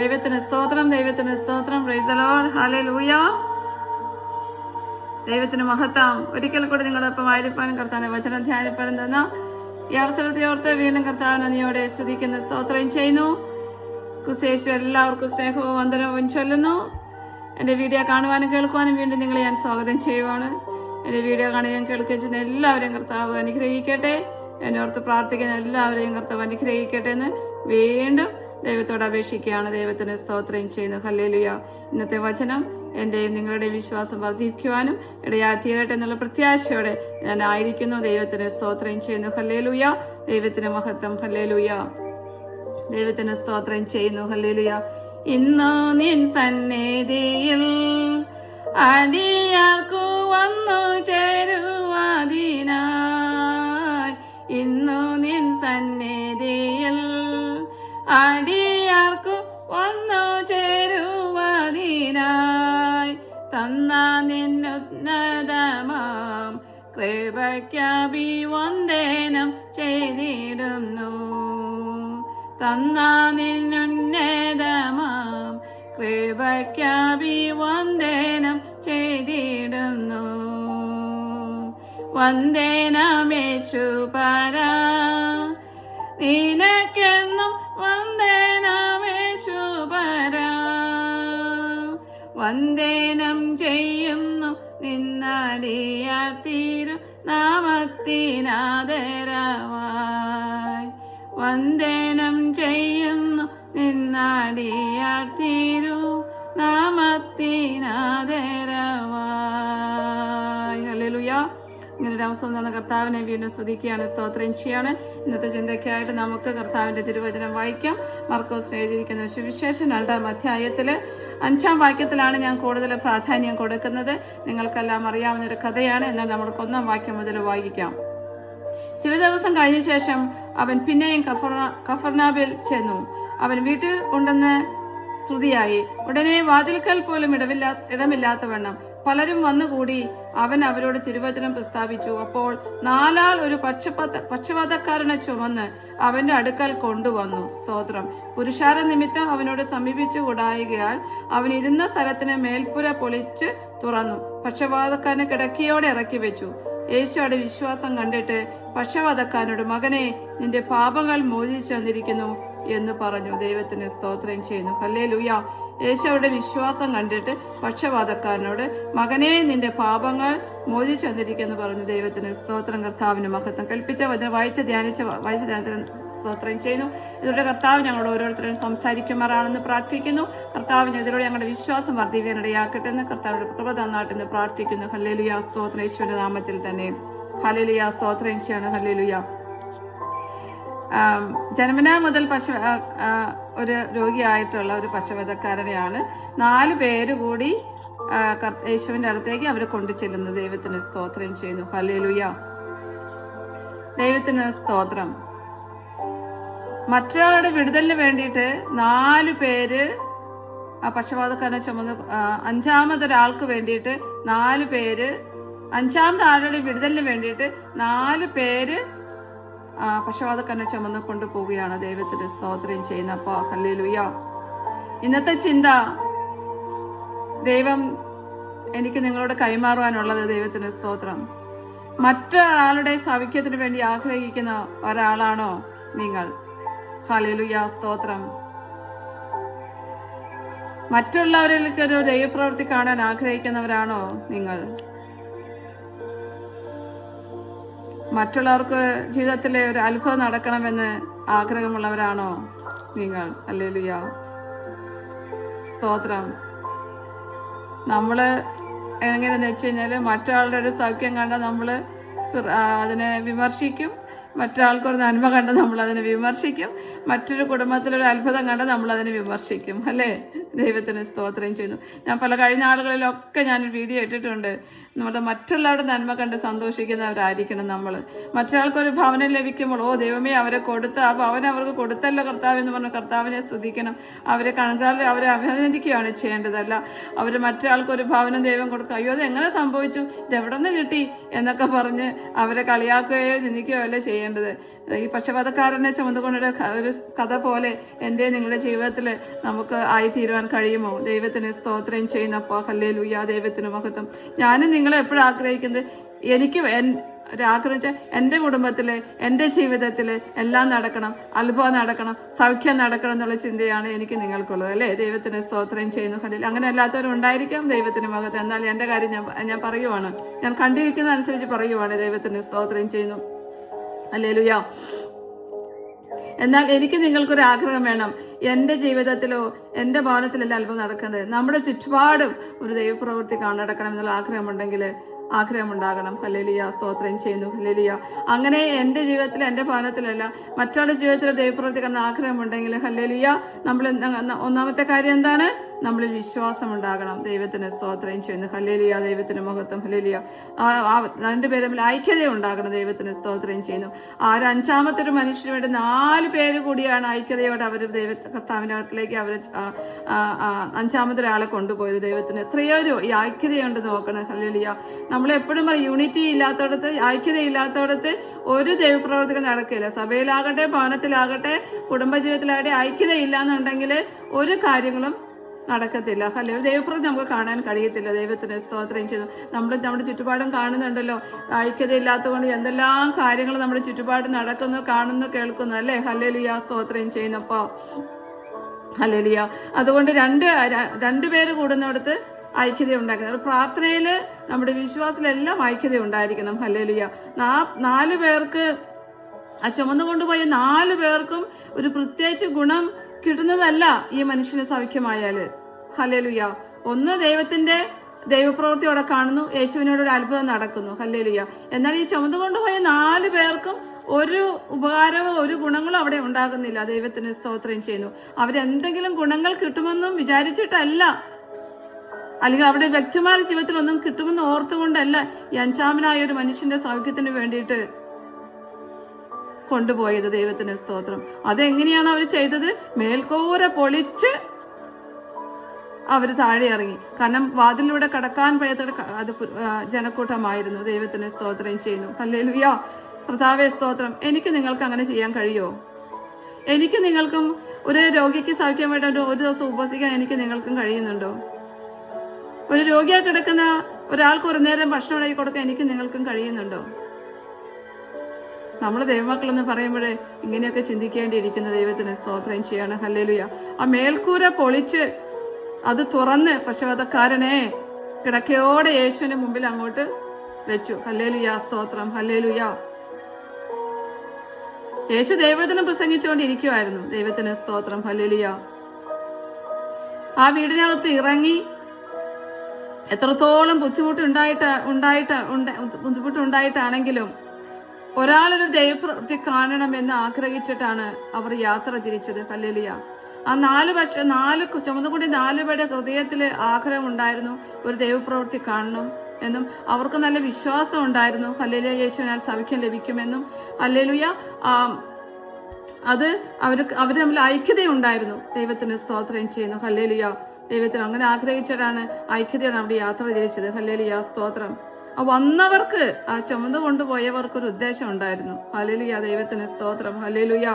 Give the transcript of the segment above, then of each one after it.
ദൈവത്തിന് സ്തോത്രം, ദൈവത്തിന് സ്തോത്രം. Praise the Lord, hallelujah. ദൈവത്തിന് മഹത്വം. ഒരിക്കൽ കൂടി നിങ്ങളോടൊപ്പം ആയിരിക്കാനും കർത്താവിനെ വചനം ധ്യാനിപ്പാനും തന്ന ഈ അവസരത്തെ ഓർത്ത് വീണ്ടും കർത്താവിനെ നന്ദിയോടെ സ്തുതിക്കുന്ന സ്തോത്രം ചെയ്യുന്നു. ക്രിസ്തയേശു എല്ലാവർക്കും സ്നേഹവും വന്ദനവും ചൊല്ലുന്നു. എൻ്റെ വീഡിയോ കാണുവാനും കേൾക്കുവാനും വീണ്ടും നിങ്ങളെ ഞാൻ സ്വാഗതം ചെയ്യുവാണ്. എൻ്റെ വീഡിയോ കാണുകയും കേൾക്കുകയും ചെയ്യുന്ന എല്ലാവരെയും കർത്താവ് അനുഗ്രഹിക്കട്ടെ. എന്നോർത്ത് പ്രാർത്ഥിക്കുന്ന എല്ലാവരെയും കർത്താവ് അനുഗ്രഹിക്കട്ടെ എന്ന് വീണ്ടും ദൈവത്തോട് അപേക്ഷിക്കുകയാണ്. ദൈവത്തിന് സ്തോത്രം ചെയ്യുന്നു. ഹല്ലേലൂയ. ഇന്നത്തെ വചനം എൻ്റെയും നിങ്ങളുടെയും വിശ്വാസം വർദ്ധിക്കുവാനും ഇടയായി തീരട്ടെ എന്നുള്ള പ്രത്യാശയോടെ ഞാൻ ആയിരിക്കുന്നു. ദൈവത്തിന് സ്തോത്രം ചെയ്യുന്നു. ഹല്ലേലൂയ. ദൈവത്തിന് മഹത്വം. ഹല്ലേലൂയ. ദൈവത്തിന് സ്തോത്രം ചെയ്യുന്നു. ഹല്ലേലൂയ. ഇന്നു നിൻ സന്നിധിയിൽ അടിയാർക്കു വന്നു ചേരുവാതിനായി, ഇന്നു നിൻ സന്നിധിയിൽ അടിയാർക്കു വന്നു ചേരുവാതിനായി, തന്ന നിന്നുന്നതമാം കൃപയ്ക്കഭിവന്ദനം ചെയ്തിടുന്നു, തന്ന നിന്നുന്നതമാം കൃപയ്ക്കഭിവന്ദനം ചെയ്തിടുന്നു. വന്ദനമേശുപരാ, നിനക്കെന്നും വന്ദനമേശുപരാ, വന്ദനം ചെയ്യുന്നു നിന്നടിയാർ തിരു നാമത്തിനാദരവായി, വന്ദനം ചെയ്യുന്നു നിന്നടിയാർ തിരു നാമത്തിനാദരവായി. ഹല്ലേലൂയ. ഇങ്ങനൊരു അവസരം തന്ന കർത്താവിനെ വീണ്ടും സ്തുതിക്കുകയാണ്, സ്തോത്രം ചെയ്യാണ്. ഇന്നത്തെ ചിന്തയ്ക്കായിട്ട് നമുക്ക് കർത്താവിൻ്റെ തിരുവചനം വായിക്കാം. മർക്കോസ് എഴുതിയിരിക്കുന്ന സുവിശേഷം 2-ാം അധ്യായത്തിൽ 5-ാം വാക്യത്തിലാണ് ഞാൻ കൂടുതൽ പ്രാധാന്യം കൊടുക്കുന്നത്. നിങ്ങൾക്കെല്ലാം അറിയാവുന്നൊരു കഥയാണ്. എന്നാൽ നമുക്ക് 1-ാം വാക്യം മുതൽ വായിക്കാം. ചില ദിവസം കഴിഞ്ഞ ശേഷം അവൻ പിന്നെയും കഫർനാവിൽ ചെന്നു. അവൻ വീട്ടിൽ ഉണ്ടെന്ന് ശ്രുതിയായി. ഉടനെ വാതിൽക്കൽ പോലും ഇടമില്ലാത്തവണ്ണം പലരും വന്നുകൂടി അവൻ അവരോട് തിരുവചനം പ്രസ്താവിച്ചു. അപ്പോൾ 4 ആൾ ഒരു പക്ഷപാതക്കാരനെ ചുമന്ന് അവന്റെ അടുക്കൽ കൊണ്ടുവന്നു. സ്തോത്രം. പുരുഷാര നിമിത്തം അവനോട് സമീപിച്ചു കൂടായികയാൽ അവൻ ഇരുന്ന സ്ഥലത്തിന് മേൽപ്പുര പൊളിച്ച് തുറന്നു പക്ഷപാതക്കാരനെ കിടക്കിയോടെ ഇറക്കി വെച്ചു. യേശു അവിടെ വിശ്വാസം കണ്ടിട്ട് പക്ഷപാതക്കാരനോട്, മകനെ, നിന്റെ പാപങ്ങൾ മോചിച്ചു വന്നിരിക്കുന്നു എന്ന് പറഞ്ഞു. ദൈവത്തിന് സ്തോത്രം ചെയ്യുന്നു. ഹല്ലേലൂയ. യേശു അവരുടെ വിശ്വാസം കണ്ടിട്ട് പക്ഷപാതക്കാരനോട്, മകനെ, നിന്റെ പാപങ്ങൾ മോചിച്ചു വന്നിരിക്കുന്നു പറഞ്ഞു. ദൈവത്തിന് സ്തോത്രം. കർത്താവിന് മഹത്വം. കൽപ്പിച്ച വചനം വായിച്ച ധ്യാനത്തിന് സ്തോത്രം ചെയ്യുന്നു. ഇതിലൂടെ കർത്താവ് ഞങ്ങളോട് ഓരോരുത്തരും സംസാരിക്കുമാറാണെന്ന് പ്രാർത്ഥിക്കുന്നു. കർത്താവിന് ഇതിലൂടെ ഞങ്ങളുടെ വിശ്വാസം വർദ്ധിക്കാനിടയാക്കട്ടെ എന്ന് കർത്താവിന്റെ കൃപ തന്നാട്ടെന്ന് പ്രാർത്ഥിക്കുന്നു. ഹല്ലേലൂയ. സ്തോത്രം യേശുവിന്റെ നാമത്തിൽ തന്നെ. ഹല്ലേലൂയ. സ്തോത്രം ചെയ്യാണ്. ഹല്ലേലൂയ. ജന്മനാ മുതൽ ഒരു രോഗിയായിട്ടുള്ള ഒരു പക്ഷപാതക്കാരനെയാണ് 4 പേര് കൂടി യേശുവിൻ്റെ അടുത്തേക്ക് അവർ കൊണ്ടു ചെല്ലുന്നത്. ദൈവത്തിന് സ്തോത്രം ചെയ്യുന്നു. ഹല്ലേലൂയ. ദൈവത്തിന് സ്തോത്രം. മറ്റൊരാളുടെ വിടുതലിന് വേണ്ടിയിട്ട് 4 പേര് ആ പക്ഷപാതക്കാരനെ ചുമന്ന്, 5-മതൊരാൾക്ക് വേണ്ടിയിട്ട് 4 പേര്, 5-മത് ആളുടെ വിടുതലിന് വേണ്ടിയിട്ട് 4 പേര് പക്ഷപാതക്കാരനെ ചുമന്ന് കൊണ്ടുപോവുകയാണ്. ദൈവത്തിന് സ്തോത്രം ചെയ്യുന്നപ്പോൾ. ഹല്ലേലൂയ. ഇന്നത്തെ ചിന്ത ദൈവം എനിക്ക് നിങ്ങളോട് കൈമാറുവാനുള്ളത്. ദൈവത്തിന് സ്തോത്രം. മറ്റൊരാളുടെ സൗഖ്യത്തിന് വേണ്ടി ആഗ്രഹിക്കുന്ന ഒരാളാണോ നിങ്ങൾ? ഹല്ലേലൂയ. സ്തോത്രം. മറ്റുള്ളവരിലേക്ക് ഒരു ദൈവപ്രവൃത്തി കാണാൻ ആഗ്രഹിക്കുന്നവരാണോ നിങ്ങൾ? മറ്റുള്ളവർക്ക് ജീവിതത്തിലെ ഒരു അത്ഭുതം നടക്കണമെന്ന് ആഗ്രഹമുള്ളവരാണോ നിങ്ങൾ? ഹല്ലേലൂയ. സ്തോത്രം. നമ്മൾ എങ്ങനെയെന്ന് വെച്ച് കഴിഞ്ഞാൽ, മറ്റൊരാളുടെ ഒരു സൗഖ്യം കണ്ടാൽ നമ്മൾ അതിനെ വിമർശിക്കും, മറ്റൊരാൾക്കൊരു നന്മ കണ്ട് നമ്മൾ അതിനെ വിമർശിക്കും, മറ്റൊരു കുടുംബത്തിലൊരു അത്ഭുതം കണ്ട് നമ്മൾ അതിനെ വിമർശിക്കും. അല്ലേ? ദൈവത്തിന് സ്തോത്രം ചെയ്യുന്നു. ഞാൻ കഴിഞ്ഞ ആളുകളിലൊക്കെ ഞാൻ വീഡിയോ ഇട്ടിട്ടുണ്ട്. നമ്മുടെ മറ്റുള്ളവരുടെ നന്മ കണ്ട് സന്തോഷിക്കുന്നവരായിരിക്കണം നമ്മൾ. മറ്റൊരാൾക്കൊരു ഭവനം ലഭിക്കുമ്പോൾ ദൈവമേ അവരെ കൊടുത്ത ആ ഭവനം അവർക്ക് കൊടുത്തല്ലോ കർത്താവ് എന്ന് പറഞ്ഞ് കർത്താവിനെ സ്തുതിക്കണം. അവരെ കണ്ടാൽ അവരെ അഭിനന്ദിക്കുകയാണ് ചെയ്യേണ്ടതല്ല. അവർ മറ്റൊരാൾക്കൊരു ഭവനം ദൈവം കൊടുക്കുക, അയ്യോ അത് എങ്ങനെ സംഭവിച്ചു, ഇതെവിടെ നിന്ന് കിട്ടി എന്നൊക്കെ പറഞ്ഞ് അവരെ കളിയാക്കുകയോ നിന്ദിക്കുകയോ അല്ല ചെയ്യേണ്ടത്. ഈ പക്ഷപാതക്കാരനെ ചുമന്നുകൊണ്ടൊരു ഒരു കഥ പോലെ എൻ്റെ നിങ്ങളുടെ ജീവിതത്തിൽ നമുക്ക് ആയിത്തീരുവാൻ കഴിയുമോ? ദൈവത്തിന് സ്തോത്രം ചെയ്യുന്നപ്പോൾ ഹല്ലേലൂയ, ദൈവത്തിന് മഹത്വം. ഞാനും നിങ്ങളെ എപ്പോഴും ആഗ്രഹിക്കുന്നത് എനിക്ക് ഒരാഗ്രഹിച്ചാൽ എൻ്റെ കുടുംബത്തിൽ എൻ്റെ ജീവിതത്തിൽ എല്ലാം നടക്കണം, അത്ഭുതം നടക്കണം, സൗഖ്യം നടക്കണം എന്നുള്ള ചിന്തയാണ് എനിക്ക് നിങ്ങൾക്കുള്ളത് അല്ലേ? ദൈവത്തിന് സ്തോത്രം ചെയ്യുന്നു. ഹല്ലേലൂയ. അങ്ങനെ അല്ലാത്തവരും ഉണ്ടായിരിക്കാം, ദൈവത്തിന് മഹത്വം. എന്നാൽ എൻ്റെ കാര്യം ഞാൻ പറയുവാണ്, ഞാൻ കണ്ടിരിക്കുന്ന അനുസരിച്ച് പറയുവാണ്. ദൈവത്തിന് സ്തോത്രം ചെയ്യുന്നു. ഹല്ലേലൂയ. എന്നാൽ എനിക്ക് നിങ്ങൾക്കൊരു ആഗ്രഹം വേണം, എൻ്റെ ജീവിതത്തിലോ എൻ്റെ ഭവനത്തിലല്ല അത്ഭുതം നടക്കേണ്ടത്, നമ്മുടെ ചുറ്റുപാടും ഒരു ദൈവപ്രവൃത്തി നടക്കണം എന്നുള്ള ആഗ്രഹമുണ്ടാകണം. ഹല്ലേലൂയ, സ്തോത്രം ചെയ്യുന്നു. ഹല്ലേലൂയ. അങ്ങനെ എൻ്റെ ജീവിതത്തിൽ എൻ്റെ ഭവനത്തിലല്ല മറ്റുള്ള ജീവിതത്തിൽ ദൈവപ്രവൃത്തി കാണുന്ന ആഗ്രഹമുണ്ടെങ്കിൽ ഹല്ലേലൂയ, നമ്മൾ ഒന്നാമത്തെ കാര്യം എന്താണ്? നമ്മളിൽ വിശ്വാസം ഉണ്ടാകണം. ദൈവത്തിന് സ്തോത്രം ചെയ്യുന്നു. ഹല്ലേലൂയ, ദൈവത്തിന് മഹത്വം. ഹല്ലേലൂയ. രണ്ടുപേരും തമ്മിൽ ഐക്യത ഉണ്ടാകണം. ദൈവത്തിന് സ്തോത്രം ചെയ്യുന്നു. അഞ്ചാമത്തെ ഒരു മനുഷ്യന് വേണ്ടി 4 പേര് കൂടിയാണ് ഐക്യതയോടെ അവർ കർത്താവിൻ്റെ അടുത്തേക്ക് അവർ അഞ്ചാമതൊരാളെ കൊണ്ടുപോയത്. ദൈവത്തിന് എത്രയോ ഈ ഐക്യതയുണ്ട് നോക്കണം. ഹല്ലേലൂയ. നമ്മളെപ്പോഴും പറയും യൂണിറ്റി ഇല്ലാത്തടത്ത്, ഐക്യതയില്ലാത്തടത്ത് ഒരു ദൈവപ്രവർത്തികൾ നടക്കില്ല. സഭയിലാകട്ടെ, ഭവനത്തിലാകട്ടെ, കുടുംബജീവിതത്തിലാകട്ടെ ഐക്യത ഇല്ലാന്നുണ്ടെങ്കിൽ ഒരു കാര്യങ്ങളും നടക്കത്തില്ല. ഹല്ലേലൂയ. ദൈവപ്രവൃത്തി നമുക്ക് കാണാൻ കഴിയത്തില്ല. ദൈവത്തിന് സ്തോത്രം ചെയ്യുന്നു. നമ്മുടെ ചുറ്റുപാടും കാണുന്നുണ്ടല്ലോ, ഐക്യതയില്ലാത്തതുകൊണ്ട് എന്തെല്ലാം കാര്യങ്ങൾ നമ്മുടെ ചുറ്റുപാട് നടക്കുന്നു, കാണുന്നു, കേൾക്കുന്നു അല്ലേ? ഹല്ലേലൂയ, സ്തോത്രം ചെയ്യുന്നപ്പോൾ ഹല്ലേലൂയ. അതുകൊണ്ട് രണ്ടുപേര് കൂടുന്നിടത്ത് ഐക്യത ഉണ്ടാക്കുന്നത്. പ്രാർത്ഥനയിൽ നമ്മുടെ വിശ്വാസത്തിലെല്ലാം ഐക്യത ഉണ്ടായിരിക്കണം. ഹല്ലേലൂയ. 4 പേർക്ക് ചുമന്നു കൊണ്ടുപോയ 4 പേർക്കും ഒരു പ്രത്യേകിച്ച് ഗുണം കിട്ടുന്നതല്ല ഈ മനുഷ്യന് സൗഖ്യമായാൽ. ഹല്ലേലൂയ. ഒന്ന് ദൈവത്തിൻ്റെ ദൈവപ്രവൃത്തി അവിടെ കാണുന്നു, യേശുവിനോടൊരു അത്ഭുതം നടക്കുന്നു. ഹല്ലേലൂയ. എന്നാൽ ഈ ചുമന്നു കൊണ്ടുപോയ 4 പേർക്കും ഒരു ഉപകാരമോ ഒരു ഗുണങ്ങളോ അവിടെ ഉണ്ടാകുന്നില്ല. ദൈവത്തിന് സ്തോത്രം ചെയ്യുന്നു. അവരെന്തെങ്കിലും ഗുണങ്ങൾ കിട്ടുമെന്നും വിചാരിച്ചിട്ടല്ല, അല്ലെങ്കിൽ അവിടെ വ്യക്തിമാരുടെ ജീവിതത്തിൽ ഒന്നും കിട്ടുമെന്ന് ഓർത്തുകൊണ്ടല്ല ഈ അഞ്ചാമനായ ഒരു മനുഷ്യന്റെ സൗഖ്യത്തിന് വേണ്ടിയിട്ട് കൊണ്ടുപോയത്. ദൈവത്തിന് സ്തോത്രം. അതെങ്ങനെയാണ് അവർ ചെയ്തത്? മേൽക്കൂര പൊളിച്ച് അവർ താഴെ ഇറങ്ങി. കാരണം വാതിലൂടെ കടക്കാൻ അത് ജനക്കൂട്ടമായിരുന്നു. ദൈവത്തിന് സ്തോത്രം ചെയ്യുന്നു. ഹല്ലേലൂയ. കർത്താവേ സ്തോത്രം. എനിക്ക് നിങ്ങൾക്ക് അങ്ങനെ ചെയ്യാൻ കഴിയുമോ? എനിക്ക് നിങ്ങൾക്കും ഒരു രോഗിക്ക് സൗഖ്യം വേണ്ട ഒരു ദിവസം ഉപവസിക്കാൻ എനിക്ക് നിങ്ങൾക്കും കഴിയുന്നുണ്ടോ? ഒരു രോഗിയായി കിടക്കുന്ന ഒരാൾക്ക് ഒരു നേരം ഭക്ഷണം ഉണ്ടാക്കി കൊടുക്കാൻ എനിക്ക് നിങ്ങൾക്കും കഴിയുന്നുണ്ടോ? നമ്മൾ ദൈവമക്കളെന്ന് പറയുമ്പോഴേ ഇങ്ങനെയൊക്കെ ചിന്തിക്കേണ്ടിയിരിക്കുന്ന ദൈവത്തിന് സ്തോത്രം ചെയ്യാണ്. ഹല്ലേലൂയ. ആ മേൽക്കൂര പൊളിച്ച് അത് തുറന്ന് പക്ഷപാതക്കാരനെ കിടക്കയോടെ യേശുവിന് മുമ്പിൽ അങ്ങോട്ട് വെച്ചു. ഹല്ലേലൂയ, സ്തോത്രം. ഹല്ലേലൂയ. യേശു ദൈവത്തിനും പ്രസംഗിച്ചുകൊണ്ടിരിക്കുമായിരുന്നു. ദൈവത്തിന് സ്തോത്രം. ഹല്ലേലൂയ. ആ വീടിനകത്ത് ഇറങ്ങി എത്രത്തോളം ബുദ്ധിമുട്ടുണ്ടായിട്ടാണെങ്കിലും ഒരാളൊരു ദൈവപ്രവൃത്തി കാണണമെന്ന് ആഗ്രഹിച്ചിട്ടാണ് അവർ യാത്ര തിരിച്ചത്. ഹല്ലേലൂയ. ആ 4 ചുമന്നുകൂടി 4 പേരുടെ ഹൃദയത്തിൽ ആഗ്രഹം ഉണ്ടായിരുന്നു, ഒരു ദൈവപ്രവൃത്തി കാണണം എന്നും. അവർക്ക് നല്ല വിശ്വാസം ഉണ്ടായിരുന്നു, ഹല്ലേലൂയ, യേശുവിനാൽ സൗഖ്യം ലഭിക്കുമെന്നും. ഹല്ലേലൂയ. അത് അവർ തമ്മിൽ ഐക്യതയുണ്ടായിരുന്നു. ദൈവത്തിന് സ്തോത്രം ചെയ്യുന്നു. ഹല്ലേലൂയ. ദൈവത്തിന് അങ്ങനെ ആഗ്രഹിച്ചിട്ടാണ് ഐക്യതയാണ് അവിടെ യാത്ര തിരിച്ചത്. ഹല്ലേലൂയ, സ്തോത്രം. വന്നവർക്ക് ആ ചുമന്നു കൊണ്ടുപോയവർക്കൊരു ഉദ്ദേശം ഉണ്ടായിരുന്നു. ഹല്ലേലൂയ, ദൈവത്തിന് സ്തോത്രം. ഹല്ലേലൂയ.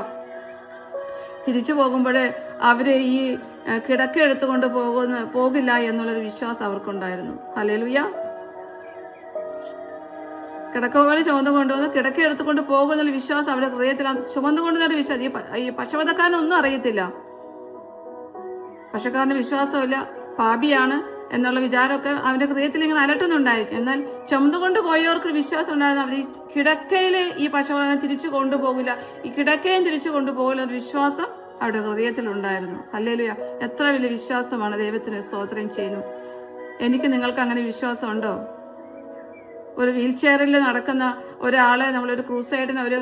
തിരിച്ചു പോകുമ്പോൾ അവർ ഈ കിടക്ക എടുത്തുകൊണ്ട് പോകില്ല എന്നുള്ളൊരു വിശ്വാസം അവർക്കുണ്ടായിരുന്നു. ഹല്ലേലൂയ. കിടക്ക പോലെ ചുമന്നു കൊണ്ടുവന്ന് കിടക്ക എടുത്തുകൊണ്ട് പോകുന്നുള്ള വിശ്വാസം അവരുടെ ഹൃദയത്തിൽ ചുമന്നു കൊണ്ടുവന്ന വിശ്വാസം. ഈ പക്ഷപാതക്കാരനൊന്നും അറിയത്തില്ല, പക്ഷക്കാരന് വിശ്വാസമില്ല, പാപിയാണ് എന്നുള്ള വിചാരമൊക്കെ അവൻ്റെ ഹൃദയത്തിൽ ഇങ്ങനെ അലട്ടുന്നുണ്ടായിരിക്കും. എന്നാൽ ചുമന്നുകൊണ്ട് പോയവർക്ക് വിശ്വാസം ഉണ്ടായിരുന്നു, അവർ ഈ കിടക്കയിൽ ഈ പക്ഷപാതം തിരിച്ചു കൊണ്ടുപോകില്ല, ഈ കിടക്കയും തിരിച്ചു കൊണ്ടുപോകില്ല ഒരു വിശ്വാസം അവരുടെ ഹൃദയത്തിലുണ്ടായിരുന്നു. ഹല്ലേലൂയ. എത്ര വലിയ വിശ്വാസമാണ്. ദൈവത്തിന് സ്തോത്രം ചെയ്യുന്നു. എനിക്ക് നിങ്ങൾക്ക് അങ്ങനെ വിശ്വാസമുണ്ടോ? ഒരു വീൽ ചെയറിൽ നടക്കുന്ന ഒരാളെ നമ്മളൊരു ക്രൂസൈഡിന് ഒരു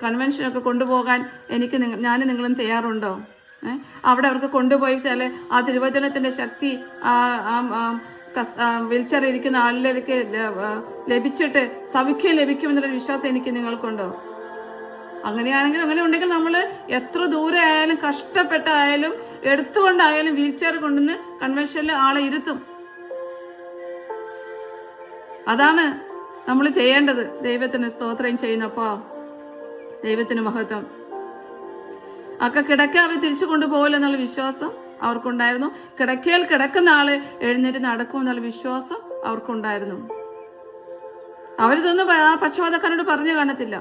കൺവെൻഷനൊക്കെ കൊണ്ടുപോകാൻ ഞാനും നിങ്ങളും തയ്യാറുണ്ടോ? അവിടെ അവർക്ക് കൊണ്ടുപോയി ആ തിരുവചനത്തിൻ്റെ ശക്തി വീൽചെയർ ഇരിക്കുന്ന ആളിലേക്ക് ലഭിച്ചിട്ട് സൗഖ്യം ലഭിക്കുമെന്നുള്ളൊരു വിശ്വാസം എനിക്ക് നിങ്ങൾക്കുണ്ടോ? അങ്ങനെയാണെങ്കിൽ അങ്ങനെ ഉണ്ടെങ്കിൽ നമ്മൾ എത്ര ദൂരെ ആയാലും കഷ്ടപ്പെട്ടായാലും എടുത്തുകൊണ്ടായാലും വീൽചെയർ കൊണ്ടുവന്ന് കൺവെൻഷനിൽ ആളെ ഇരുത്തും. അതാണ് നമ്മൾ ചെയ്യേണ്ടത്. ദൈവത്തിന് സ്തോത്രം ചെയ്യുന്നപ്പോ, ദൈവത്തിന് മഹത്വം. കിടക്ക അവർ തിരിച്ചു കൊണ്ടുപോകില്ലെന്നുള്ള വിശ്വാസം അവർക്കുണ്ടായിരുന്നു. കിടക്കയിൽ കിടക്കുന്ന ആള് എഴുന്നേറ്റ് നടക്കുമെന്നുള്ള വിശ്വാസം അവർക്കുണ്ടായിരുന്നു. അവരിതൊന്നും ആ പക്ഷപാതക്കാരോട് പറഞ്ഞു കാണത്തില്ല.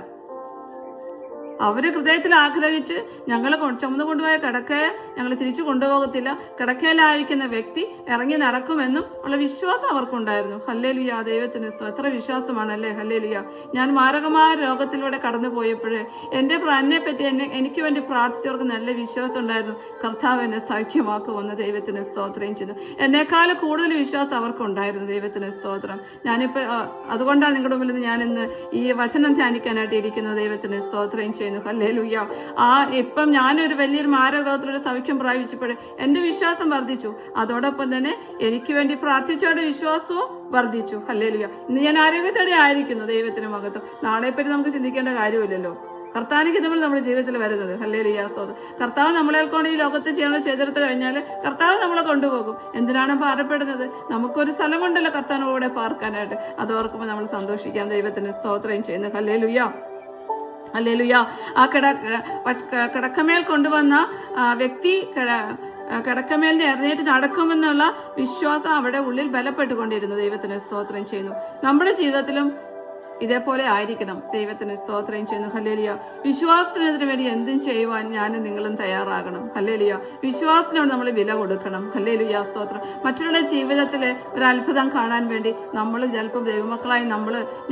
അവര് ഹൃദയത്തിൽ ആഗ്രഹിച്ച് ഞങ്ങൾ ചുമന്നു കൊണ്ടുപോയ കിടക്കയെ ഞങ്ങൾ തിരിച്ചു കൊണ്ടുപോകത്തില്ല, കിടക്കയിലായിരിക്കുന്ന വ്യക്തി ഇറങ്ങി നടക്കുമെന്നും ഉള്ള വിശ്വാസം അവർക്കുണ്ടായിരുന്നു. ഹല്ലേലൂയ, ദൈവത്തിന് എത്ര വിശ്വാസമാണല്ലേ. ഹല്ലേലൂയ. ഞാൻ മാരകമായ രോഗത്തിലൂടെ കടന്നു പോയപ്പോൾ എൻ്റെ എന്നെ പറ്റി എനിക്ക് വേണ്ടി പ്രാർത്ഥിച്ചവർക്ക് നല്ല വിശ്വാസം ഉണ്ടായിരുന്നു. കർത്താവ് എന്നെ സൗഖ്യമാക്കുമെന്ന് ദൈവത്തിന് സ്തോത്രം ചെയ്തു. എന്നെക്കാൾ കൂടുതൽ വിശ്വാസം അവർക്കുണ്ടായിരുന്നു. ദൈവത്തിന് സ്തോത്രം. ഞാനിപ്പോൾ അതുകൊണ്ടാണ് നിങ്ങളുടെ മുമ്പിൽ ഞാനിന്ന് ഈ വചനം ധ്യാനിക്കാനായിട്ട് ഇരിക്കുന്നത്. ദൈവത്തിന് സ്തോത്രം ചെയ്യുന്നു. ഹല്ലേലൂയ. ഇപ്പം ഞാനൊരു വലിയൊരു മാരകരോഗത്തിലൂടെ സൗഖ്യം പ്രാപിച്ചപ്പോൾ എൻ്റെ വിശ്വാസം വർദ്ധിച്ചു. അതോടൊപ്പം തന്നെ എനിക്ക് വേണ്ടി പ്രാർത്ഥിച്ചവരുടെ വിശ്വാസവും വർദ്ധിച്ചു. ഹല്ലേലൂയ. ഇന്ന് ഞാൻ ആരോഗ്യത്തോടെ ആയിരിക്കുന്നു. ദൈവത്തിന് മഹത്വം. നാളെപ്പറ്റി നമുക്ക് ചിന്തിക്കേണ്ട കാര്യമില്ലല്ലോ. കർത്താവിന് ഇതുപോലെ നമ്മുടെ ജീവിതത്തിൽ വരുന്നത്. ഹല്ലേലൂയ, സ്തോത്രം. കർത്താവ് നമ്മളെ കൊണ്ട് ഈ ലോകത്ത് ചെയ്യാനുള്ള ചെയ്തെടുത്ത് കഴിഞ്ഞാൽ കർത്താവ് നമ്മളെ കൊണ്ടുപോകും. എന്തിനാണ് ഭാരപ്പെടുന്നത്? നമുക്കൊരു സ്ഥലമുണ്ടല്ലോ കർത്താവിനോടെ പാർക്കാനായിട്ട്. അത് ഓർക്കുമ്പോൾ നമ്മൾ സന്തോഷിക്കാൻ ദൈവത്തിന് സ്തോത്രം ചെയ്യുന്നു. Hallelujah, hallelujah. കിടക്കമേൽ കൊണ്ടുവന്ന വ്യക്തി കിടക്കമേലിന്റെ എഴുന്നേറ്റ് നടക്കുമെന്നുള്ള വിശ്വാസം അവിടെ ഉള്ളിൽ ബലപ്പെട്ടുകൊണ്ടിരുന്നു. ദൈവത്തിന് സ്തോത്രം ചെയ്യുന്നു. നമ്മുടെ ജീവിതത്തിലും ഇതേപോലെ ആയിരിക്കണം. ദൈവത്തിന് സ്തോത്രം ചെയ്യുന്നു. ഹല്ലേലൂയ. വിശ്വാസത്തിനെതിരെ വേണ്ടി എന്തും ചെയ്യുവാൻ ഞാനും നിങ്ങളും തയ്യാറാകണം. ഹല്ലേലൂയ. വിശ്വാസത്തിനോട് നമ്മൾ വില കൊടുക്കണം. ഹല്ലേലൂയ, സ്തോത്രം. മറ്റുള്ള ജീവിതത്തിലെ ഒരു അത്ഭുതം കാണാൻ വേണ്ടി നമ്മൾ ചിലപ്പോൾ ദൈവമക്കളായി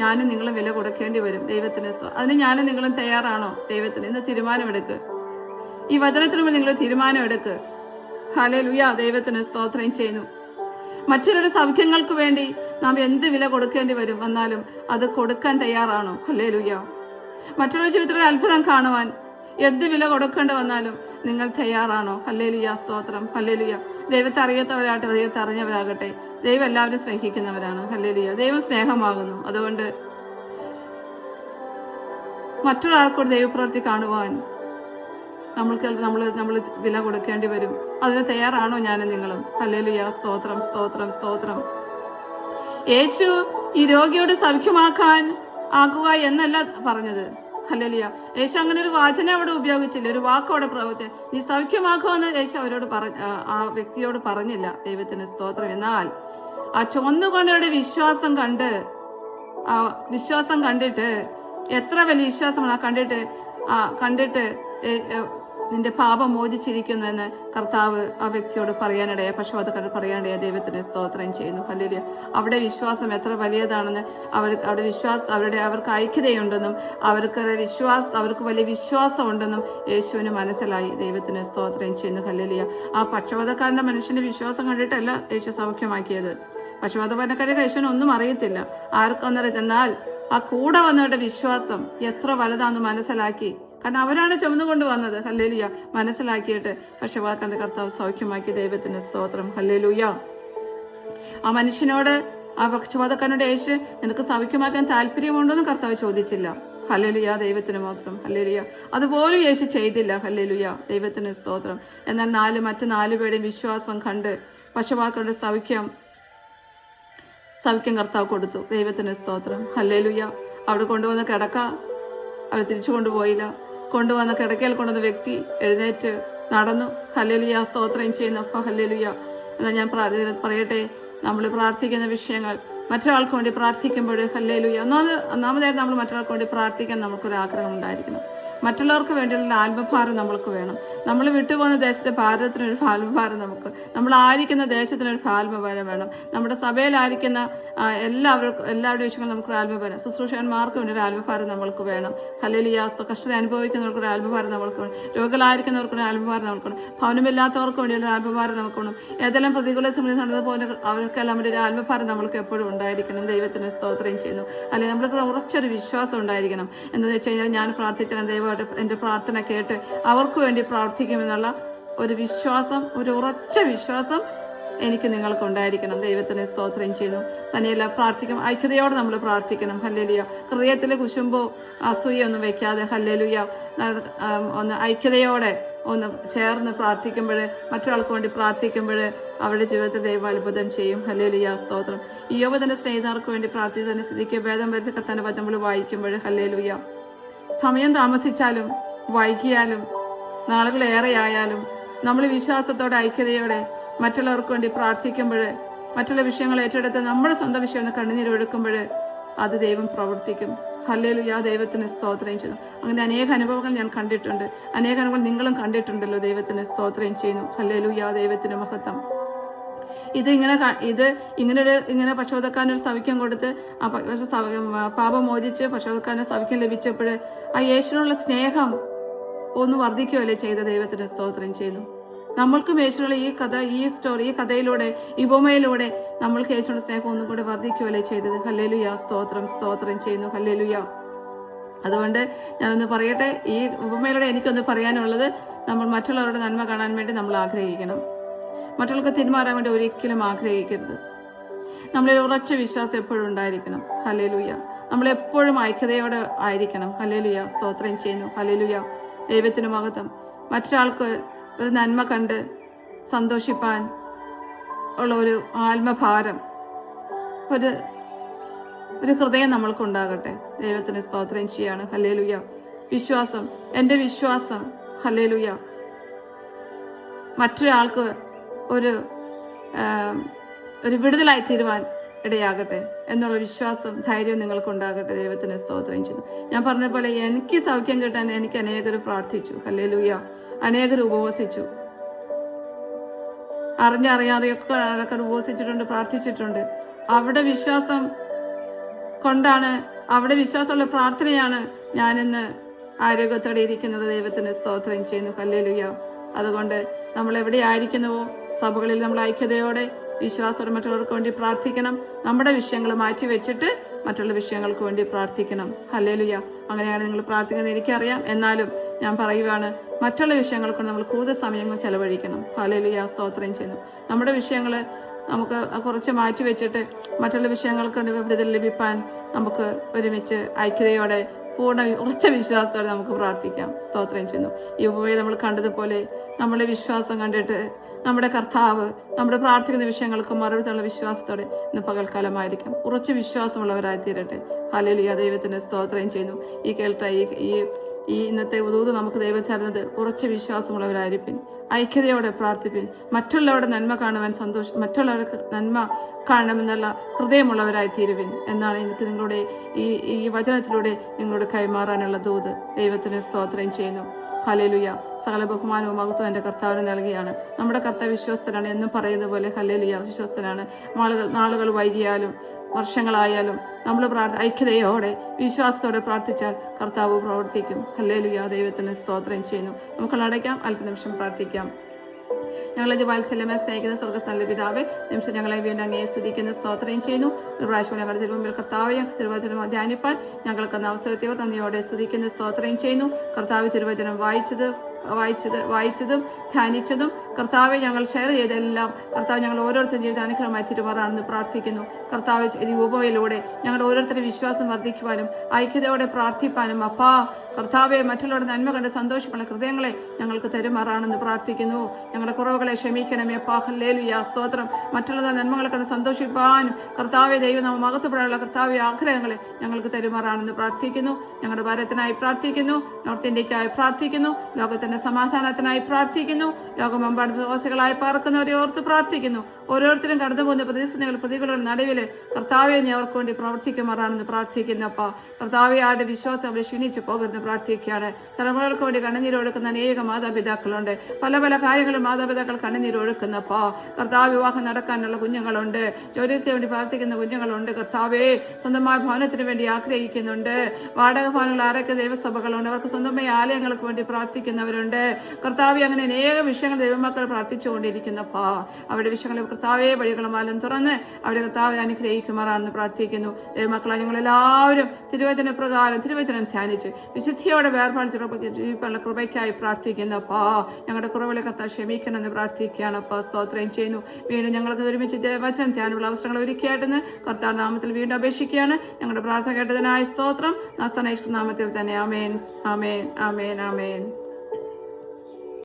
ഞാനും നിങ്ങളും വില കൊടുക്കേണ്ടി വരും. ദൈവത്തിന് അതിന് ഞാനും നിങ്ങളും തയ്യാറാണോ? ദൈവത്തിന് ഇന്ന് തീരുമാനമെടുക്ക്. ഈ വചനത്തിന് നിങ്ങൾ തീരുമാനമെടുക്ക്. ഹല്ലേലൂയ, ദൈവത്തിന് സ്തോത്രം ചെയ്യുന്നു. മറ്റൊരു സൗഖ്യങ്ങൾക്ക് വേണ്ടി നാം എന്ത് വില കൊടുക്കേണ്ടി വന്നാലും അത് കൊടുക്കാൻ തയ്യാറാണോ? ഹല്ലേലൂയ. മറ്റുള്ള ജീവിതത്തിൽ അത്ഭുതം കാണുവാൻ എന്ത് വില കൊടുക്കേണ്ടി വന്നാലും നിങ്ങൾ തയ്യാറാണോ? ഹല്ലേലൂയ, സ്തോത്രം. ഹല്ലേലൂയ. ദൈവത്തെ അറിയാത്തവരാകട്ടെ, ദൈവത്തെ അറിഞ്ഞവരാകട്ടെ, ദൈവം എല്ലാവരും സ്നേഹിക്കുന്നവരാണ്. ഹല്ലേലൂയ. ദൈവം സ്നേഹമാകുന്നു. അതുകൊണ്ട് മറ്റൊരാൾക്കൊരു ദൈവപ്രവൃത്തി കാണുവാൻ നമ്മൾ വില കൊടുക്കേണ്ടി വരും. അതിന് തയ്യാറാണോ ഞാനും നിങ്ങളും? ഹല്ലേലൂയ, സ്തോത്രം, സ്തോത്രം, സ്തോത്രം. യേശു ഈ രോഗിയോട് സൗഖ്യമാക്കാൻ ആകുക എന്നല്ല പറഞ്ഞത്. ഹല്ലേലൂയ. യേശു അങ്ങനെ ഒരു വാചനം അവിടെ ഉപയോഗിച്ചില്ല, ഒരു വാക്കോടെ പ്രവചിച്ചു. നീ സൗഖ്യമാക്കുമെന്ന് യേശു അവരോട് ആ വ്യക്തിയോട് പറഞ്ഞില്ല. ദൈവത്തിന് സ്തോത്രം. എന്നാൽ ആ ചുവന്നുകൊണ്ടയുടെ വിശ്വാസം കണ്ടിട്ട് എത്ര വലിയ വിശ്വാസമാണ് കണ്ടിട്ട് നിന്റെ പാപം മോചിച്ചിരിക്കുന്നു എന്ന് കർത്താവ് ആ വ്യക്തിയോട് പറയാനിടയ, പക്ഷപാതക്കാരോട് പറയാനിടയ. ദൈവത്തിന് സ്തോത്രം ചെയ്യുന്നു. ഹല്ലേലൂയ. അവിടെ വിശ്വാസം എത്ര വലിയതാണെന്ന് അവർക്ക് ഐക്യതയുണ്ടെന്നും അവർക്ക് വലിയ വിശ്വാസം ഉണ്ടെന്നും യേശുവിന് മനസ്സിലായി. ദൈവത്തിന് സ്തോത്രം ചെയ്യുന്നു. ഹല്ലേലൂയ. ആ പക്ഷപാതക്കാരൻ്റെ മനുഷ്യന്റെ വിശ്വാസം കണ്ടിട്ടല്ല യേശു സൗഖ്യമാക്കിയത്. പക്ഷപാതക്കാരുടെ യേശുവിന് ഒന്നും അറിയത്തില്ല, ആർക്കൊന്നറിയത്തില്ല. എന്നാൽ ആ കൂടെ വന്നവരുടെ വിശ്വാസം എത്ര വലുതാണെന്ന് മനസ്സിലാക്കി. കാരണം അവരാണ് ചുമന്നുകൊണ്ട് വന്നത്. ഹല്ലേലൂയ. മനസ്സിലാക്കിയിട്ട് പക്ഷപാതക്കാരന്റെ കർത്താവ് സൗഖ്യമാക്കി. ദൈവത്തിന് സ്തോത്രം. ഹല്ലേലൂയ. ആ മനുഷ്യനോട്, ആ പക്ഷപാതക്കാരനോട് യേശു നിനക്ക് സൗഖ്യമാക്കാൻ താല്പര്യമുണ്ടോന്ന് കർത്താവ് ചോദിച്ചില്ല. ഹല്ലേലൂയ, ദൈവത്തിന് മാത്രം. ഹല്ലേലൂയ. അതുപോലും യേശു ചെയ്തില്ല. ഹല്ലേലൂയ, ദൈവത്തിന് സ്തോത്രം. എന്നാൽ മറ്റു 4 പേരുടെയും വിശ്വാസം കണ്ട് പക്ഷപാതക്കാരുടെ സൗഖ്യം കർത്താവ് കൊടുത്തു. ദൈവത്തിന് സ്തോത്രം. ഹല്ലേലൂയ. അവിടെ കൊണ്ടുവന്ന കിടക്ക അവർ തിരിച്ചു കൊണ്ടുപോയില്ല. കൊണ്ടുവന്ന കിടക്കയിൽ കൊണ്ടുവന്ന വ്യക്തി എഴുന്നേറ്റ് നടന്നു. ഹല്ലേലൂയ, സ്തോത്രം ചെയ്യുന്നു. ഹല്ലേലൂയ. എന്നാൽ ഞാൻ പറയട്ടെ, നമ്മൾ പ്രാർത്ഥിക്കുന്ന വിഷയങ്ങൾ മറ്റൊരാൾക്ക് വേണ്ടി പ്രാർത്ഥിക്കുമ്പോൾ ഹല്ലേലൂയ, ഒന്നാമതായിട്ട് നമ്മൾ മറ്റൊരാൾക്ക് വേണ്ടി പ്രാർത്ഥിക്കാൻ നമുക്കൊരു ആഗ്രഹം ഉണ്ടായിരിക്കണം. മറ്റുള്ളവർക്ക് വേണ്ടിയുള്ള ആത്മഭാരം നമ്മൾക്ക് വേണം. നമ്മൾ വിട്ടുപോകുന്ന ദേശത്തെ ഭാരതത്തിനൊരു ആത്മഭാരം നമ്മളായിരിക്കുന്ന ദേശത്തിനൊരു ആത്മഭാരം വേണം. നമ്മുടെ സഭയിലായിരിക്കുന്ന എല്ലാവരുടെ വിഷയങ്ങളും നമുക്കൊരു ആത്മഭാരം, ശുശ്രൂഷകന്മാർക്ക് വേണ്ടി ഒരു ആത്മഭാരം നമ്മൾക്ക് വേണം. ഹല്ലേലൂയ. കഷ്ടത അനുഭവിക്കുന്നവർക്കൊരു ആത്മഭാരം നമ്മൾക്ക് വേണം. രോഗികളായിരിക്കുന്നവർക്കൊരു ആത്മഭാരം നമുക്ക് വേണം. ഭവനമില്ലാത്തവർക്ക് വേണ്ടിയുള്ള ആത്മഭാരം നമുക്ക് വേണം. ഏതെല്ലാം പ്രതികൂല സമയത്ത് നടന്നതുപോലെ അവർക്കെല്ലാം ഒരു ആത്മഭാരം നമ്മൾക്ക് എപ്പോഴും ഉണ്ടായിരിക്കണം. ദൈവത്തിന് സ്തോത്രം ചെയ്യുന്നു. അല്ലെങ്കിൽ നമ്മൾക്ക് ഉറച്ചൊരു വിശ്വാസം ഉണ്ടായിരിക്കണം. എന്താണെന്ന് വെച്ച് കഴിഞ്ഞാൽ ഞാൻ പ്രാർത്ഥിച്ചാൽ ദൈവമായിട്ട് എൻ്റെ പ്രാർത്ഥന കേട്ട് അവർക്ക് വേണ്ടി പ്രാർത്ഥിക്കുമെന്നുള്ള ഒരു വിശ്വാസം, ഒരു ഉറച്ച വിശ്വാസം എനിക്ക് നിങ്ങൾക്കുണ്ടായിരിക്കണം. ദൈവത്തിന് സ്തോത്രം ചെയ്യുന്നു. തന്നെയല്ല പ്രാർത്ഥിക്കും, ഐക്യതയോടെ നമ്മൾ പ്രാർത്ഥിക്കണം. ഹല്ലേലൂയ. ഹൃദയത്തിൽ കുശുമ്പോ അസൂയൊന്നും വെക്കാതെ ഹല്ലേലൂയ ഒന്ന് ഐക്യതയോടെ ഒന്ന് ചേർന്ന് പ്രാർത്ഥിക്കുമ്പോൾ, മറ്റൊരാൾക്ക് വേണ്ടി പ്രാർത്ഥിക്കുമ്പോൾ അവരുടെ ജീവിതത്തിൽ ദൈവം അത്ഭുതം ചെയ്യും. ഹല്ലേലൂയ സ്തോത്രം. യോബ് തന്റെ സ്നേഹിതർക്ക് വേണ്ടി പ്രാർത്ഥിച്ച് തന്നെ സ്ഥിതിക്ക് ഭേദം വരുത്തി കർത്താവിന്റെ വചനം നമ്മൾ വായിക്കുമ്പോൾ ഹല്ലേലൂയ, സമയം താമസിച്ചാലും വൈകിയാലും നാളുകളേറെയായാലും നമ്മൾ വിശ്വാസത്തോടെ ഐക്യതയോടെ മറ്റുള്ളവർക്ക് വേണ്ടി പ്രാർത്ഥിക്കുമ്പോൾ, മറ്റുള്ള വിഷയങ്ങൾ ഏറ്റെടുത്ത് നമ്മുടെ സ്വന്തം വിഷയം ഒന്ന് കണ്ണുനീരൊഴുക്കുമ്പോൾ അത് ദൈവം പ്രവർത്തിക്കും. ഹല്ലേലൂയ. ദൈവത്തിന് സ്തോത്രം ചെയ്യുന്നു. അങ്ങനെ അനേക അനുഭവങ്ങൾ ഞാൻ കണ്ടിട്ടുണ്ട്. അനേക അനുഭവങ്ങൾ നിങ്ങളും കണ്ടിട്ടുണ്ടല്ലോ. ദൈവത്തിന് സ്തോത്രം ചെയ്യുന്നു. ഹല്ലേലൂയ. ദൈവത്തിന് മഹത്വം. ഇങ്ങനെ പക്ഷപാതക്കാരനൊരു സൗഖ്യം കൊടുത്ത് പാപം മോചിച്ച് പക്ഷപാതക്കാരന് സൗഖ്യം ലഭിച്ചപ്പോൾ ആ യേശുവിനുള്ള സ്നേഹം ഒന്ന് വർദ്ധിക്കുകയല്ലേ ചെയ്ത. ദൈവത്തിന് സ്തോത്രം ചെയ്യുന്നു. നമ്മൾക്കും യേശുവിനുള്ള ഈ കഥയിലൂടെ ഈ ഉപമയിലൂടെ നമ്മൾക്ക് യേശുവിനുള്ള സ്നേഹം ഒന്നും കൂടെ വർദ്ധിക്കുകയല്ലേ ചെയ്തത്. ഹല്ലേലൂയ. സ്തോത്രം ചെയ്യുന്നു. ഹല്ലേലൂയ. അതുകൊണ്ട് ഞാനൊന്ന് പറയട്ടെ, ഈ ഉപമയിലൂടെ എനിക്കൊന്ന് പറയാനുള്ളത്, നമ്മൾ മറ്റുള്ളവരുടെ നന്മ കാണാൻ വേണ്ടി നമ്മൾ ആഗ്രഹിക്കണം. മറ്റുള്ളവർക്ക് തിന്മാറാൻ വേണ്ടി ഒരിക്കലും ആഗ്രഹിക്കരുത്. നമ്മളിൽ ഉറച്ച വിശ്വാസം എപ്പോഴും ഉണ്ടായിരിക്കണം. ഹല്ലേലൂയ. നമ്മളെപ്പോഴും ഐക്യതയോടെ ആയിരിക്കണം. ഹല്ലേലൂയ. സ്തോത്രം ചെയ്യുന്നു. ഹല്ലേലൂയ. ദൈവത്തിന് മഹത്വം. മറ്റൊരാൾക്ക് ഒരു നന്മ കണ്ട് സന്തോഷിപ്പാൻ ഉള്ള ഒരു ആത്മഭാരം, ഒരു ഹൃദയം നമ്മൾക്കുണ്ടാകട്ടെ. ദൈവത്തിന് സ്തോത്രം ചെയ്യാണ്. ഹല്ലേലൂയ. വിശ്വാസം, എൻ്റെ വിശ്വാസം ഹല്ലേലൂയ മറ്റൊരാൾക്ക് ഒരു വിടുതലായി തീരുവാൻ ഇടയാകട്ടെ എന്നുള്ള വിശ്വാസം, ധൈര്യം നിങ്ങൾക്കുണ്ടാകട്ടെ. ദൈവത്തിന് സ്തോത്രം ചെയ്യുന്നു. ഞാൻ പറഞ്ഞ പോലെ എനിക്ക് സൗഖ്യം കിട്ടാൻ എനിക്ക് അനേകർ പ്രാർത്ഥിച്ചു. ഹല്ലേലൂയ. അനേകർ ഉപവസിച്ചു. അറിഞ്ഞറിയാതെയൊക്കെ ആൾക്കാർ ഉപവസിച്ചിട്ടുണ്ട്, പ്രാർത്ഥിച്ചിട്ടുണ്ട്. അവിടെ വിശ്വാസം കൊണ്ടാണ്, അവിടെ വിശ്വാസമുള്ള പ്രാർത്ഥനയാണ് ഞാനിന്ന് ആരോഗ്യത്തോടെ ഇരിക്കുന്നത്. ദൈവത്തിന് സ്തോത്രം ചെയ്യുന്നു. ഹല്ലേലൂയ. അതുകൊണ്ട് നമ്മൾ എവിടെ ആയിരിക്കുന്നുവോ സഭകളിൽ നമ്മൾ ഐക്യതയോടെ വിശ്വാസത്തോടെ മറ്റുള്ളവർക്ക് വേണ്ടി പ്രാർത്ഥിക്കണം. നമ്മുടെ വിഷയങ്ങൾ മാറ്റി വെച്ചിട്ട് മറ്റുള്ള വിഷയങ്ങൾക്ക് വേണ്ടി പ്രാർത്ഥിക്കണം. ഹല്ലേലൂയ. അങ്ങനെയാണ് നിങ്ങൾ പ്രാർത്ഥിക്കുന്നത് എനിക്കറിയാം. എന്നാലും ഞാൻ പറയുവാണ്, മറ്റുള്ള വിഷയങ്ങൾക്ക് നമ്മൾ കൂടുതൽ സമയങ്ങൾ ചെലവഴിക്കണം. ഹല്ലേലൂയ. സ്തോത്രം ചെയ്യുന്നു. നമ്മുടെ വിഷയങ്ങൾ നമുക്ക് കുറച്ച് മാറ്റി വെച്ചിട്ട് മറ്റുള്ള വിഷയങ്ങൾക്ക് വിടുതൽ ലഭിക്കാൻ നമുക്ക് ഒരുമിച്ച് ഐക്യതയോടെ ഉറച്ച വിശ്വാസത്തോടെ നമുക്ക് പ്രാർത്ഥിക്കാം. സ്തോത്രം ചെയ്യുന്നു. ഈ ഉപമയിൽ നമ്മൾ കണ്ടതുപോലെ നമ്മുടെ വിശ്വാസം കണ്ടിട്ട് നമ്മുടെ കർത്താവ് നമ്മുടെ പ്രാർത്ഥിക്കുന്ന വിഷയങ്ങൾക്ക് മറുപടിയുള്ള വിശ്വാസത്തോടെ ഇന്ന് പകൽക്കാലമായിരിക്കാം ഉറച്ച വിശ്വാസമുള്ളവരായി തീരട്ടെ. ഹല്ലേലൂയ. ദൈവത്തിന് സ്തോത്രം ചെയ്യുന്നു. ഈ കേൾട്ട ഈ ഇന്നത്തെ ഉദൂത് നമുക്ക് ദൈവം തരുന്നത് ഉറച്ച വിശ്വാസമുള്ളവരായിരിക്കും. ഐക്യതയോടെ പ്രാർത്ഥിപ്പിൻ. മറ്റുള്ളവരുടെ നന്മ കാണുവാൻ മറ്റുള്ളവർക്ക് നന്മ കാണണമെന്നുള്ള ഹൃദയമുള്ളവരായി തീരുവിൻ എന്നാണ് എനിക്ക് നിങ്ങളുടെ ഈ വചനത്തിലൂടെ നിങ്ങളോട് കൈമാറാനുള്ള ദൂത്. ദൈവത്തിന് സ്തോത്രം ചെയ്യുന്നു. ഹല്ലേലൂയ. സകല ബഹുമാനവും മഹത്വവും എൻ്റെ കർത്താവിന് നൽകിയാണ്. നമ്മുടെ കർത്താവ് വിശ്വസ്തനാണ് എന്നും പറയുന്ന പോലെ ഹല്ലേലൂയ വിശ്വസ്തനാണ്. നാളുകൾ വൈകിയാലും വർഷങ്ങളായാലും നമ്മൾ ഐക്യതയോടെ വിശ്വാസത്തോടെ പ്രാർത്ഥിച്ചാൽ കർത്താവ് പ്രവർത്തിക്കും. ഹല്ലേലൂയ. ദൈവത്തിന് സ്തോത്രം ചെയ്യുന്നു. നമുക്ക് അടയ്ക്കാം, അല്പനിമിഷം പ്രാർത്ഥിക്കാം. ഞങ്ങളത് വാത്സല്യമേ സ്നേഹിക്കുന്ന സ്വർഗ്ഗസ്ഥല പിതാവേ, നിമിഷം ഞങ്ങളെ വീണ്ടും അങ്ങയെ സ്തുതിക്കുന്ന സ്തോത്രം ചെയ്യുന്നു. ഒരു പ്രാവശ്യം ഞങ്ങളുടെ തിരുമുമ്പിൽ കർത്താവെ തിരുവചനം ധ്യാനിപ്പാൻ ഞങ്ങൾക്ക് അവസരത്തെയോ നന്ദിയോടെ സ്തുതിക്കുന്ന സ്തോത്രം ചെയ്യുന്നു. കർത്താവ് തിരുവചനം വായിച്ചതും ധ്യാനിച്ചതും കർത്താവെ ഞങ്ങൾ ഷെയർ ചെയ്തെല്ലാം കർത്താവ് ഞങ്ങൾ ഓരോരുത്തരും ജീവിത അനുഗ്രഹമായി തിരുമാറാണെന്ന് പ്രാർത്ഥിക്കുന്നു. കർത്താവ് ഈ ഉപയിലൂടെ ഞങ്ങളുടെ ഓരോരുത്തരുടെ വിശ്വാസം വർദ്ധിക്കുവാനും ഐക്യതയോടെ പ്രാർത്ഥിപ്പാനും കർത്താവെ മറ്റുള്ളവരുടെ നന്മ കണ്ട് സന്തോഷിക്കുന്ന ഹൃദയങ്ങളെ ഞങ്ങൾക്ക് തരുമാറാണെന്ന് പ്രാർത്ഥിക്കുന്നു. ഞങ്ങളുടെ കുറവുകളെ ക്ഷമിക്കണമേ. ഹല്ലേലൂയ. സ്തോത്രം. മറ്റുള്ള നന്മകളെ കണ്ട് സന്തോഷിപ്പാനും കർത്താവെ ദൈവനാമം മഹത്വപ്പെടാനുള്ള കർത്താവെ ആഗ്രഹങ്ങളെ ഞങ്ങൾക്ക് തരുമാറാണെന്ന് പ്രാർത്ഥിക്കുന്നു. ഞങ്ങളുടെ ഭാരതത്തിനായി പ്രാർത്ഥിക്കുന്നു. നോർത്ത് ഇന്ത്യക്കായി പ്രാർത്ഥിക്കുന്നു. ലോകത്തിന്റെ സമാധാനത്തിനായി പ്രാർത്ഥിക്കുന്നു. ലോകമെമ്പാടും വിശ്വാസികളായി പാർക്കുന്നവരെ ഓർത്ത് പ്രാർത്ഥിക്കുന്നു. ഓരോരുത്തരും കടന്നു പോകുന്ന പ്രതികളുടെ നടുവിൽ കർത്താവെ നീ അവർക്ക് വേണ്ടി പ്രവർത്തിക്കുമാറാണെന്ന് പ്രാർത്ഥിക്കുന്നപ്പ കർത്താവെ ആരുടെ വിശ്വാസം അവരെ ക്ഷീണിച്ചു പോകരുന്ന് പ്രാർത്ഥിക്കുകയാണ്. തലമുറകൾക്ക് വേണ്ടി കണ്ണുനീരൊഴുക്കുന്ന അനേക മാതാപിതാക്കളുണ്ട്. പല കാര്യങ്ങളും മാതാപിതാക്കൾ കണ്ണുനീരൊഴുക്കുന്നപ്പ കർത്താവ് വിവാഹം നടക്കാനുള്ള കുഞ്ഞുങ്ങളുണ്ട്. ജോലിക്ക് വേണ്ടി പ്രാർത്ഥിക്കുന്ന കുഞ്ഞുങ്ങളുണ്ട്. കർത്താവെ സ്വന്തമായ ഭവനത്തിന് വേണ്ടി ആഗ്രഹിക്കുന്നുണ്ട്. വാടക ഭവനങ്ങൾ ആരൊക്കെ ദൈവസഭകളുണ്ട് അവർക്ക് സ്വന്തമായ ആലയങ്ങൾക്ക് വേണ്ടി പ്രാർത്ഥിക്കുന്നവരുണ്ട്. വിഷയങ്ങളുണ്ട് കർത്താവെ. അങ്ങനെ അനേക വിഷയങ്ങൾ ദൈവമക്കൾ പ്രാർത്ഥിച്ചുകൊണ്ടിരിക്കുന്നപ്പാ അവരുടെ വിഷയങ്ങൾ കർത്താവെ വഴികളും മാലം തുറന്ന് അവിടെ കർത്താവെ അനുഗ്രഹിക്കുമാറാണെന്ന് പ്രാർത്ഥിക്കുന്നു. ദൈവമക്കളെ ഞങ്ങളെല്ലാവരും തിരുവചന പ്രകാരം തിരുവചനം ധ്യാനിച്ച് വിശുദ്ധിയോടെ വേർപാടിച്ചുള്ള കൃപയ്ക്കായി പ്രാർത്ഥിക്കുന്നപ്പാ. ഞങ്ങളുടെ കുറവുകളെ കർത്താവ് ക്ഷമിക്കണമെന്ന് പ്രാർത്ഥിക്കുകയാണ് അപ്പാ. സ്തോത്രം ചെയ്യുന്നു. വീണ്ടും ഞങ്ങൾക്ക് ഒരുമിച്ച് വചനം ധ്യാനമുള്ള അവസരങ്ങൾ ഒരുക്കിയായിട്ടെന്ന് കർത്താവ് നാമത്തിൽ വീണ്ടും അപേക്ഷിക്കുകയാണ്. ഞങ്ങളുടെ പ്രാർത്ഥന കേട്ടതിനായി സ്തോത്രം. നാമത്തിൽ തന്നെ ആമേൻ ആമേൻ ആമേൻ ആമേൻ.